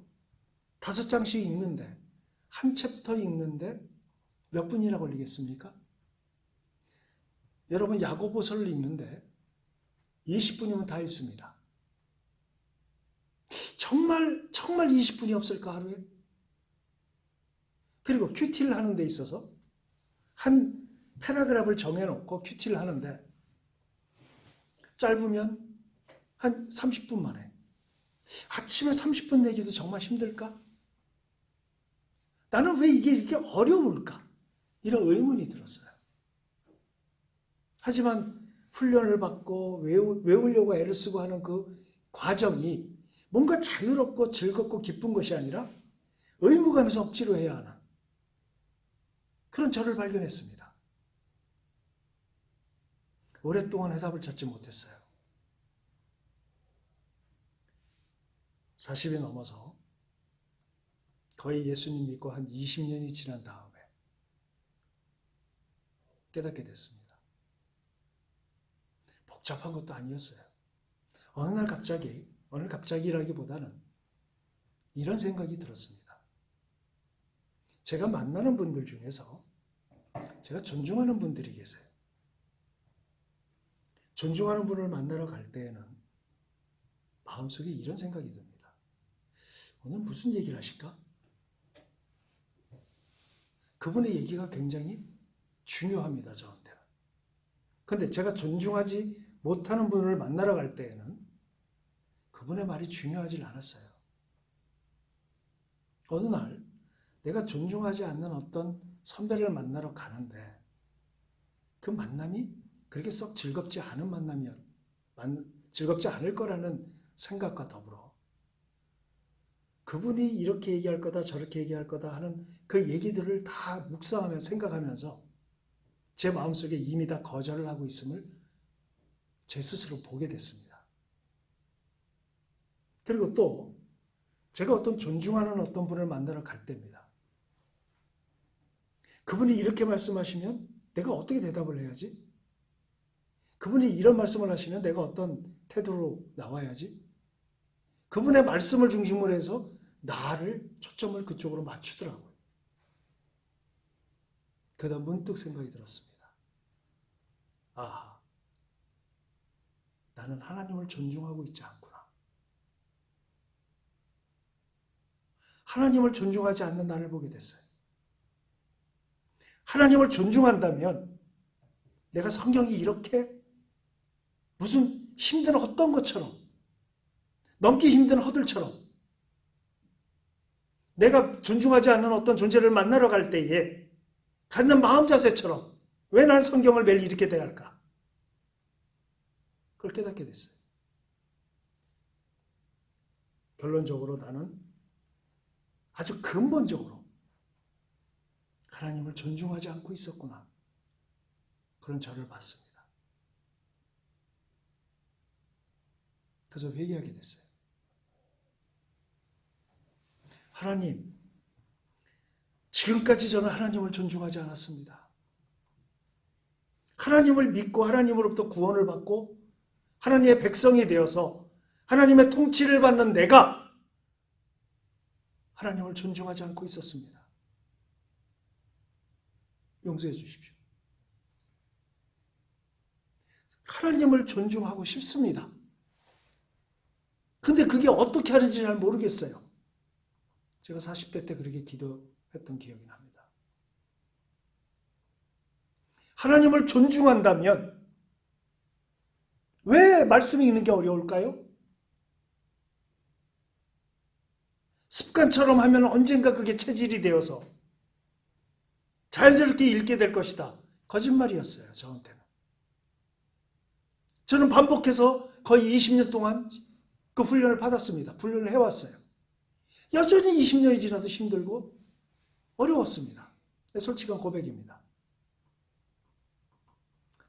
5장씩 읽는데 한 챕터 읽는데 몇 분이나 걸리겠습니까? 여러분 야고보서를 읽는데 20분이면 다 읽습니다. 정말 20분이 없을까 하루에? 그리고 큐티를 하는 데 있어서 한 패러그래프를 정해놓고 큐티를 하는데 짧으면 한 30분 만에 아침에 30분 내기도 정말 힘들까? 나는 왜 이게 이렇게 어려울까? 이런 의문이 들었어요. 하지만 훈련을 받고 외우려고 애를 쓰고 하는 그 과정이 뭔가 자유롭고 즐겁고 기쁜 것이 아니라 의무감에서 억지로 해야 하는 그런 저를 발견했습니다. 오랫동안 해답을 찾지 못했어요. 40이 넘어서 거의 예수님 믿고 한 20년이 지난 다음에 깨닫게 됐습니다. 복잡한 것도 아니었어요. 어느 날 갑자기라기보다는 이런 생각이 들었습니다. 제가 만나는 분들 중에서 제가 존중하는 분들이 계세요. 존중하는 분을 만나러 갈 때에는 마음속에 이런 생각이 듭니다. 오늘 무슨 얘기를 하실까? 그분의 얘기가 굉장히 중요합니다, 저한테는. 그런데 제가 존중하지 못하는 분을 만나러 갈 때에는 그분의 말이 중요하지 않았어요. 어느 날 내가 존중하지 않는 어떤 선배를 만나러 가는데 그 만남이 그렇게 썩 즐겁지 않을 거라는 생각과 더불어 그분이 이렇게 얘기할 거다 저렇게 얘기할 거다 하는 그 얘기들을 다 묵상하며 생각하면서 제 마음속에 이미 다 거절을 하고 있음을 제 스스로 보게 됐습니다. 그리고 또 제가 어떤 존중하는 어떤 분을 만나러 갈 때입니다. 그분이 이렇게 말씀하시면 내가 어떻게 대답을 해야지? 그분이 이런 말씀을 하시면 내가 어떤 태도로 나와야지? 그분의 말씀을 중심으로 해서 나를 초점을 그쪽으로 맞추더라고요. 그러다 문득 생각이 들었습니다. 아, 나는 하나님을 존중하고 있지 않구나. 하나님을 존중하지 않는 나를 보게 됐어요. 하나님을 존중한다면 내가 성경이 이렇게 무슨 힘든 헛던 것처럼 넘기 힘든 허들처럼 내가 존중하지 않는 어떤 존재를 만나러 갈 때에 갖는 마음 자세처럼 왜 난 성경을 매일 이렇게 대할까? 그걸 깨닫게 됐어요. 결론적으로 나는 아주 근본적으로 하나님을 존중하지 않고 있었구나. 그런 저를 봤습니다. 그래서 회개하게 됐어요. 하나님, 지금까지 저는 하나님을 존중하지 않았습니다. 하나님을 믿고 하나님으로부터 구원을 받고 하나님의 백성이 되어서 하나님의 통치를 받는 내가 하나님을 존중하지 않고 있었습니다. 용서해 주십시오. 하나님을 존중하고 싶습니다. 근데 그게 어떻게 하는지 잘 모르겠어요. 제가 40대 때 그렇게 기도했던 기억이 납니다. 하나님을 존중한다면 왜 말씀이 읽는 게 어려울까요? 습관처럼 하면 언젠가 그게 체질이 되어서 자연스럽게 읽게 될 것이다. 거짓말이었어요, 저한테는. 저는 반복해서 거의 20년 동안 그 훈련을 받았습니다. 훈련을 해왔어요. 여전히 20년이 지나도 힘들고 어려웠습니다. 솔직한 고백입니다.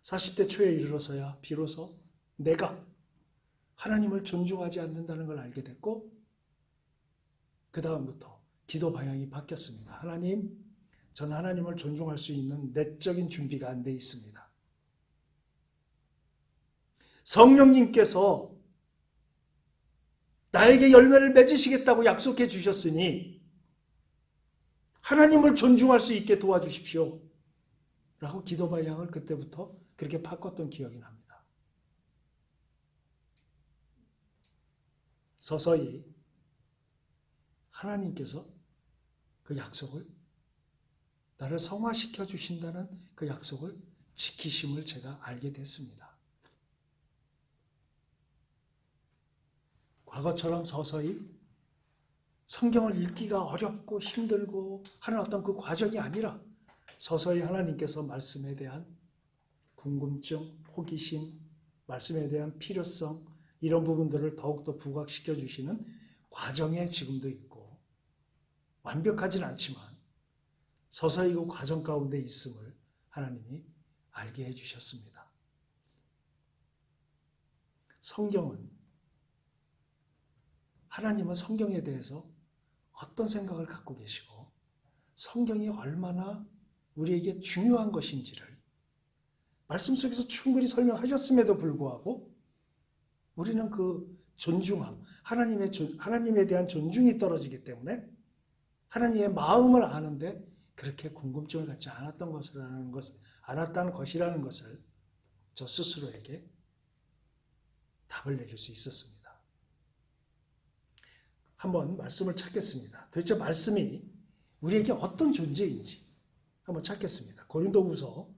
40대 초에 이르러서야 비로소 내가 하나님을 존중하지 않는다는 걸 알게 됐고 그 다음부터 기도 방향이 바뀌었습니다. 하나님, 저는 하나님을 존중할 수 있는 내적인 준비가 안 돼 있습니다. 성령님께서 나에게 열매를 맺으시겠다고 약속해 주셨으니 하나님을 존중할 수 있게 도와주십시오. 라고 기도 방향을 그때부터 그렇게 바꿨던 기억이 납니다. 서서히 하나님께서 그 약속을 나를 성화시켜 주신다는 그 약속을 지키심을 제가 알게 됐습니다. 과거처럼 서서히 성경을 읽기가 어렵고 힘들고 하는 어떤 그 과정이 아니라 서서히 하나님께서 말씀에 대한 궁금증, 호기심, 말씀에 대한 필요성 이런 부분들을 더욱더 부각시켜 주시는 과정에 지금도 있고 완벽하진 않지만 서서히 그 과정 가운데 있음을 하나님이 알게 해주셨습니다. 하나님은 성경에 대해서 어떤 생각을 갖고 계시고 성경이 얼마나 우리에게 중요한 것인지를 말씀 속에서 충분히 설명하셨음에도 불구하고 우리는 그 존중함, 하나님에 대한 존중이 떨어지기 때문에 하나님의 마음을 아는데 그렇게 궁금증을 갖지 않았다는 것이라는 것을 저 스스로에게 답을 내릴 수 있었습니다. 한번 말씀을 찾겠습니다. 도대체 말씀이 우리에게 어떤 존재인지 한번 찾겠습니다. 고린도후서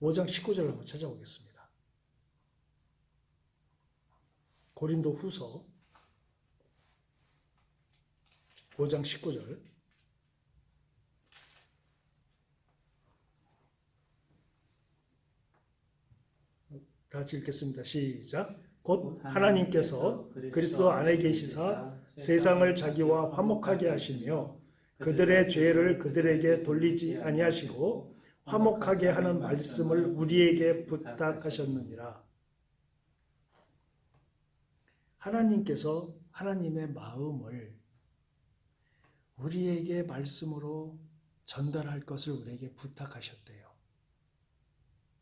5장 19절을 한번 찾아보겠습니다. 고린도후서 5장 19절 같이 읽겠습니다. 시작. 곧 하나님께서 그리스도 안에 계시사 세상을 자기와 화목하게 하시며 그들의 죄를 그들에게 돌리지 아니하시고 화목하게 하는 말씀을 우리에게 부탁하셨느니라. 하나님께서 하나님의 마음을 우리에게 말씀으로 전달할 것을 우리에게 부탁하셨대요.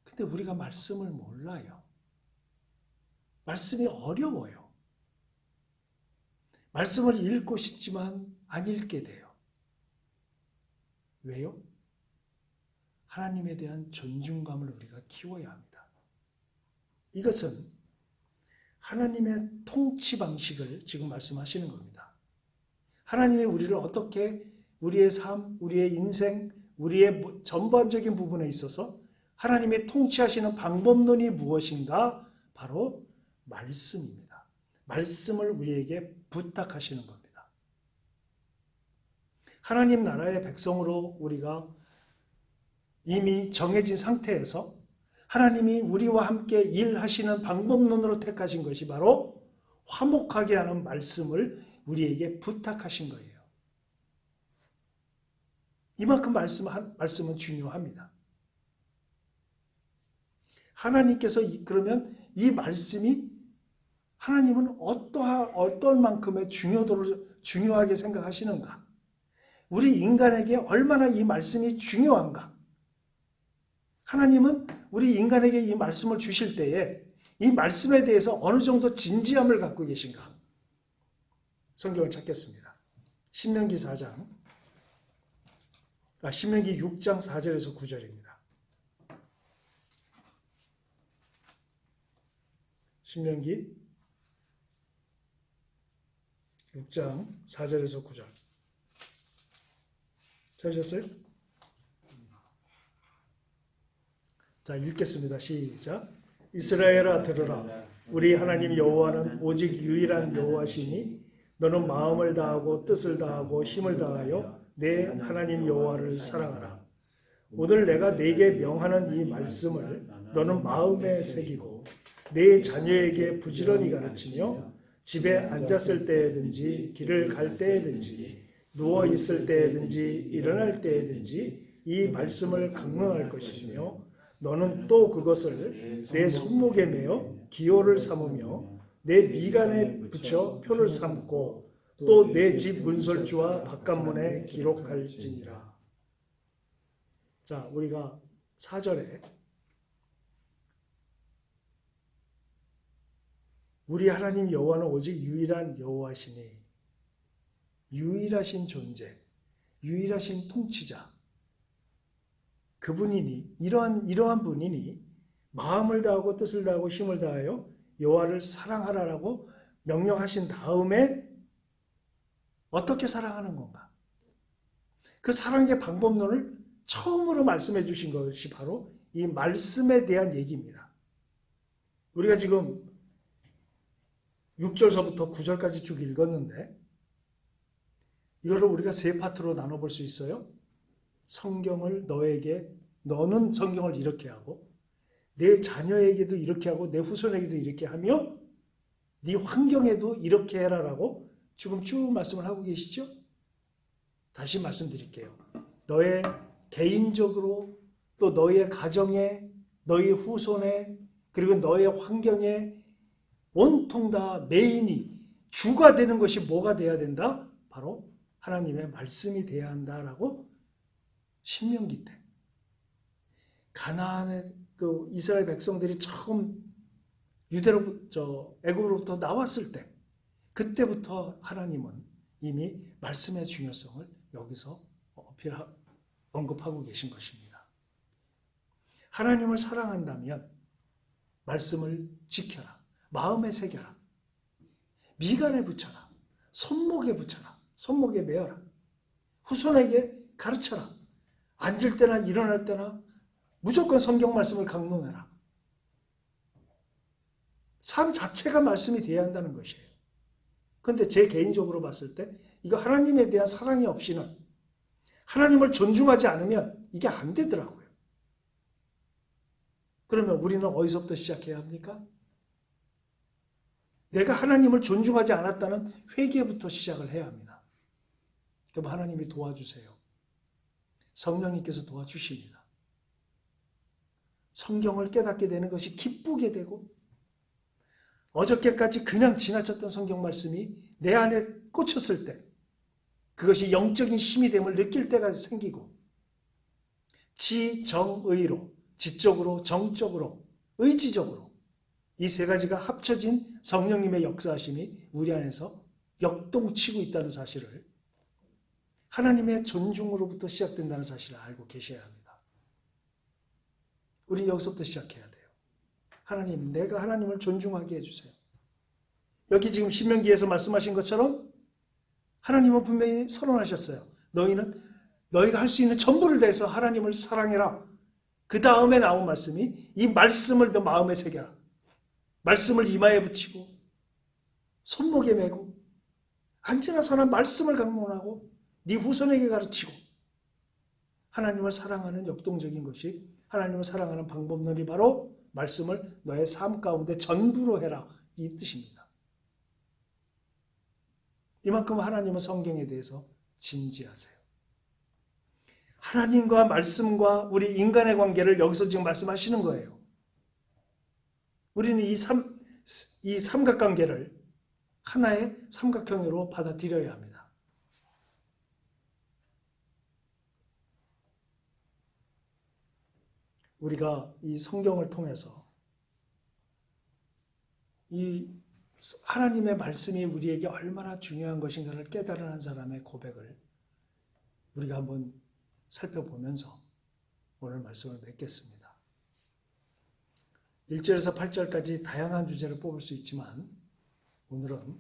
근데 우리가 말씀을 몰라요. 말씀이 어려워요. 말씀을 읽고 싶지만 안 읽게 돼요. 왜요? 하나님에 대한 존중감을 우리가 키워야 합니다. 이것은 하나님의 통치 방식을 지금 말씀하시는 겁니다. 하나님이 우리를 어떻게 우리의 삶, 우리의 인생, 우리의 전반적인 부분에 있어서 하나님의 통치하시는 방법론이 무엇인가? 바로 말씀입니다. 말씀을 우리에게 부탁하시는 겁니다. 하나님 나라의 백성으로 우리가 이미 정해진 상태에서 하나님이 우리와 함께 일하시는 방법론으로 택하신 것이 바로 화목하게 하는 말씀을 우리에게 부탁하신 거예요. 이만큼 말씀은 중요합니다. 하나님께서 그러면 이 말씀이 하나님은 어떤 만큼의 중요하게 생각하시는가? 우리 인간에게 얼마나 이 말씀이 중요한가? 하나님은 우리 인간에게 이 말씀을 주실 때에 이 말씀에 대해서 어느 정도 진지함을 갖고 계신가? 성경을 찾겠습니다. 신명기 6장 4절에서 9절입니다. 신명기 6장 4절에서 9절. 찾으셨어요? 자, 읽겠습니다. 시작. 이스라엘아 들으라. 우리 하나님 여호와는 오직 유일한 여호와시니 너는 마음을 다하고 뜻을 다하고 힘을 다하여 내 하나님 여호와를 사랑하라. 오늘 내가 네게 명하는 이 말씀을 너는 마음에 새기고 내 자녀에게 부지런히 가르치며 집에 앉았을 때에든지 길을 갈 때에든지 누워 있을 때에든지 일어날 때에든지 이 말씀을 강론할 것이며 너는 또 그것을 내 손목에 매어 기호를 삼으며 내 미간에 붙여 표를 삼고 또 내 집 문설주와 바깥문에 기록할지니라. 자, 우리가 4절에 우리 하나님 여호와는 오직 유일한 여호와시니, 유일하신 존재, 유일하신 통치자, 그분이니, 이러한 분이니 마음을 다하고 뜻을 다하고 힘을 다하여 여호와를 사랑하라라고 명령하신 다음에 어떻게 사랑하는 건가? 그 사랑의 방법론을 처음으로 말씀해 주신 것이 바로 이 말씀에 대한 얘기입니다. 우리가 지금 6절서부터 9절까지 쭉 읽었는데 이거를 우리가 세 파트로 나눠볼 수 있어요. 성경을 너는 성경을 이렇게 하고 내 자녀에게도 이렇게 하고 내 후손에게도 이렇게 하며 네 환경에도 이렇게 해라라고 지금 쭉 말씀을 하고 계시죠? 다시 말씀드릴게요. 너의 개인적으로 또 너의 가정에 너의 후손에 그리고 너의 환경에 온통 다 메인이 주가 되는 것이 뭐가 돼야 된다? 바로 하나님의 말씀이 돼야 한다라고 신명기 때 가나안의 그 이스라엘 백성들이 처음 애굽으로부터 나왔을 때 그때부터 하나님은 이미 말씀의 중요성을 여기서 언급하고 계신 것입니다. 하나님을 사랑한다면 말씀을 지켜라. 마음에 새겨라. 미간에 붙여라. 손목에 붙여라. 손목에 메어라. 후손에게 가르쳐라. 앉을 때나 일어날 때나 무조건 성경 말씀을 강론해라. 삶 자체가 말씀이 되어야 한다는 것이에요. 그런데 제 개인적으로 봤을 때 이거 하나님에 대한 사랑이 없이는 하나님을 존중하지 않으면 이게 안 되더라고요. 그러면 우리는 어디서부터 시작해야 합니까? 내가 하나님을 존중하지 않았다는 회개부터 시작을 해야 합니다. 그럼 하나님이 도와주세요. 성령님께서 도와주십니다. 성경을 깨닫게 되는 것이 기쁘게 되고 어저께까지 그냥 지나쳤던 성경 말씀이 내 안에 꽂혔을 때 그것이 영적인 힘이 됨을 느낄 때가 생기고 지정의로 지적으로 정적으로 의지적으로 이 세 가지가 합쳐진 성령님의 역사하심이 우리 안에서 역동치고 있다는 사실을 하나님의 존중으로부터 시작된다는 사실을 알고 계셔야 합니다. 우리는 여기서부터 시작해야 돼요. 하나님, 내가 하나님을 존중하게 해주세요. 여기 지금 신명기에서 말씀하신 것처럼 하나님은 분명히 선언하셨어요. 너희가 할 수 있는 전부를 다해서 하나님을 사랑해라. 그 다음에 나온 말씀이 이 말씀을 너 마음에 새겨라. 말씀을 이마에 붙이고 손목에 메고 언제나 선한 말씀을 강론하고 네 후손에게 가르치고 하나님을 사랑하는 역동적인 것이 하나님을 사랑하는 방법론이 바로 말씀을 너의 삶 가운데 전부로 해라. 이 뜻입니다. 이만큼 하나님은 성경에 대해서 진지하세요. 하나님과 말씀과 우리 인간의 관계를 여기서 지금 말씀하시는 거예요. 우리는 이 삼각관계를 하나의 삼각형으로 받아들여야 합니다. 우리가 이 성경을 통해서 이 하나님의 말씀이 우리에게 얼마나 중요한 것인가를 깨달은 사람의 고백을 우리가 한번 살펴보면서 오늘 말씀을 맺겠습니다. 1절에서 8절까지 다양한 주제를 뽑을 수 있지만 오늘은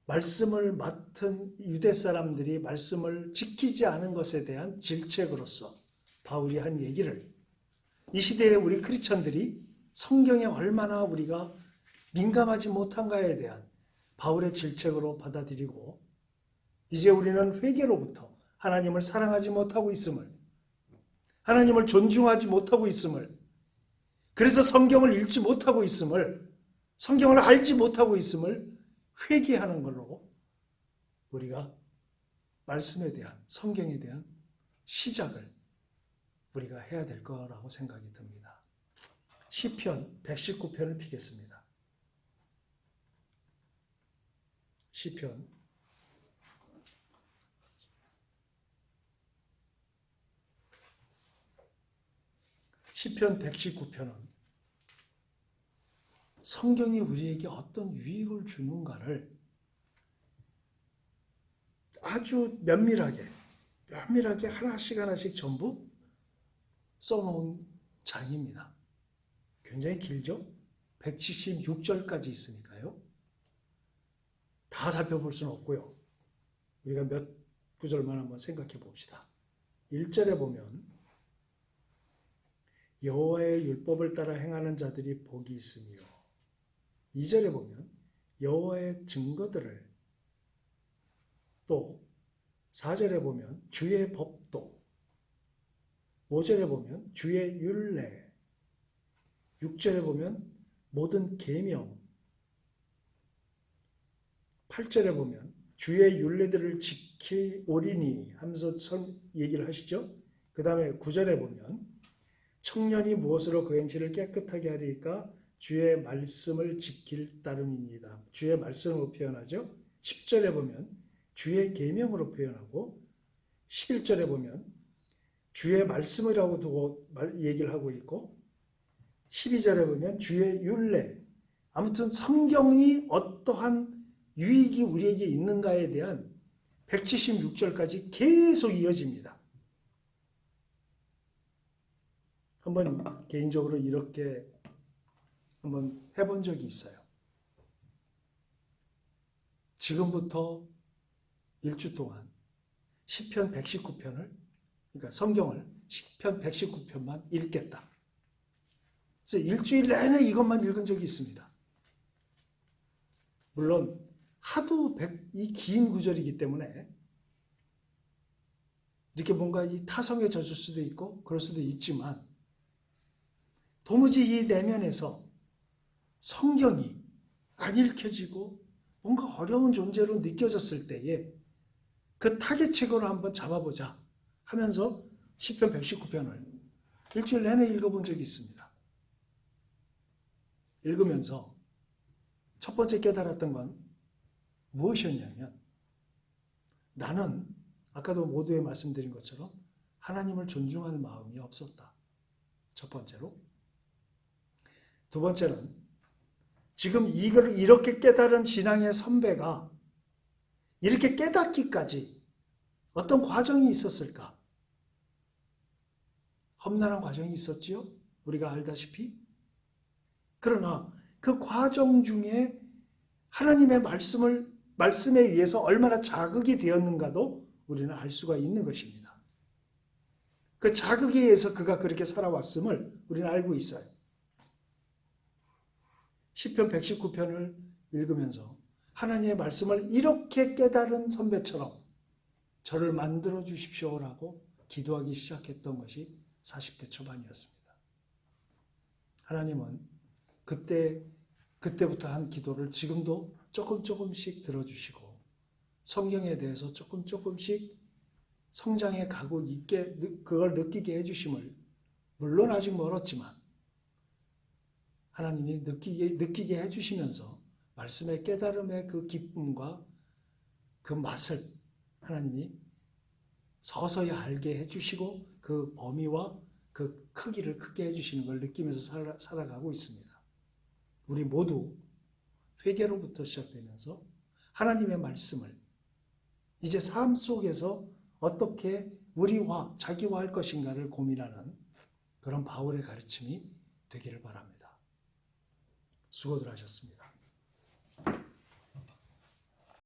말씀을 맡은 유대 사람들이 말씀을 지키지 않은 것에 대한 질책으로서 바울이 한 얘기를 이 시대에 우리 크리스천들이 성경에 얼마나 우리가 민감하지 못한가에 대한 바울의 질책으로 받아들이고 이제 우리는 회개로부터 하나님을 사랑하지 못하고 있음을 하나님을 존중하지 못하고 있음을 그래서 성경을 읽지 못하고 있음을 성경을 알지 못하고 있음을 회개하는 걸로 우리가 말씀에 대한 성경에 대한 시작을 우리가 해야 될 거라고 생각이 듭니다. 시편 119편을 피겠습니다. 시편 119편은 성경이 우리에게 어떤 유익을 주는가를 아주 면밀하게 하나씩 하나씩 전부 써놓은 장입니다. 굉장히 길죠? 176절까지 있으니까요. 다 살펴볼 수는 없고요. 우리가 몇 구절만 한번 생각해 봅시다. 1절에 보면 여호와의 율법을 따라 행하는 자들이 복이 있으며, 2절에 보면 여호와의 증거들을, 또 4절에 보면 주의 법도, 5절에 보면 주의 율례, 6절에 보면 모든 계명, 8절에 보면 주의 율례들을 지키오리니 하면서 얘기를 하시죠. 그 다음에 9절에 보면 청년이 무엇으로 그 행실을 깨끗하게 하리까 주의 말씀을 지킬 따름입니다. 주의 말씀으로 표현하죠. 10절에 보면 주의 계명으로 표현하고, 11절에 보면 주의 말씀이라고 두고 얘기를 하고 있고, 12절에 보면 주의 율례, 아무튼 성경이 어떠한 유익이 우리에게 있는가에 대한 176절까지 계속 이어집니다. 한번 개인적으로 이렇게 한번 해본 적이 있어요. 지금부터 일주 동안 시편 119편을, 그러니까 성경을 시편 119편만 읽겠다. 그래서 일주일 내내 이것만 읽은 적이 있습니다. 물론 하도 이 긴 구절이기 때문에 이렇게 뭔가 이 타성에 젖을 수도 있고 그럴 수도 있지만, 도무지 이 내면에서 성경이 안 읽혀지고 뭔가 어려운 존재로 느껴졌을 때에 그 타겟책으로 한번 잡아보자 하면서 시편 119편을 일주일 내내 읽어본 적이 있습니다. 읽으면서 첫 번째 깨달았던 건 무엇이었냐면, 나는 아까도 모두에 말씀드린 것처럼 하나님을 존중할 마음이 없었다. 첫 번째로. 두 번째는 지금 이걸 이렇게 깨달은 신앙의 선배가 이렇게 깨닫기까지 어떤 과정이 있었을까? 험난한 과정이 있었지요? 우리가 알다시피. 그러나 그 과정 중에 하나님의 말씀에 의해서 얼마나 자극이 되었는가도 우리는 알 수가 있는 것입니다. 그 자극에 의해서 그가 그렇게 살아왔음을 우리는 알고 있어요. 시편 119편을 읽으면서 하나님의 말씀을 이렇게 깨달은 선배처럼 저를 만들어 주십시오라고 기도하기 시작했던 것이 40대 초반이었습니다. 하나님은 그때부터 한 기도를 지금도 조금씩 들어주시고, 성경에 대해서 조금씩 성장해 가고 있게 그걸 느끼게 해주심을, 물론 아직 멀었지만 하나님이 느끼게 해주시면서 말씀의 깨달음의 그 기쁨과 그 맛을 하나님이 서서히 알게 해주시고 그 범위와 그 크기를 크게 해주시는 걸 느끼면서 살아가고 있습니다. 우리 모두 회개로부터 시작되면서 하나님의 말씀을 이제 삶 속에서 어떻게 우리와 자기와 할 것인가를 고민하는 그런 바울의 가르침이 되기를 바랍니다. 수고들 하셨습니다.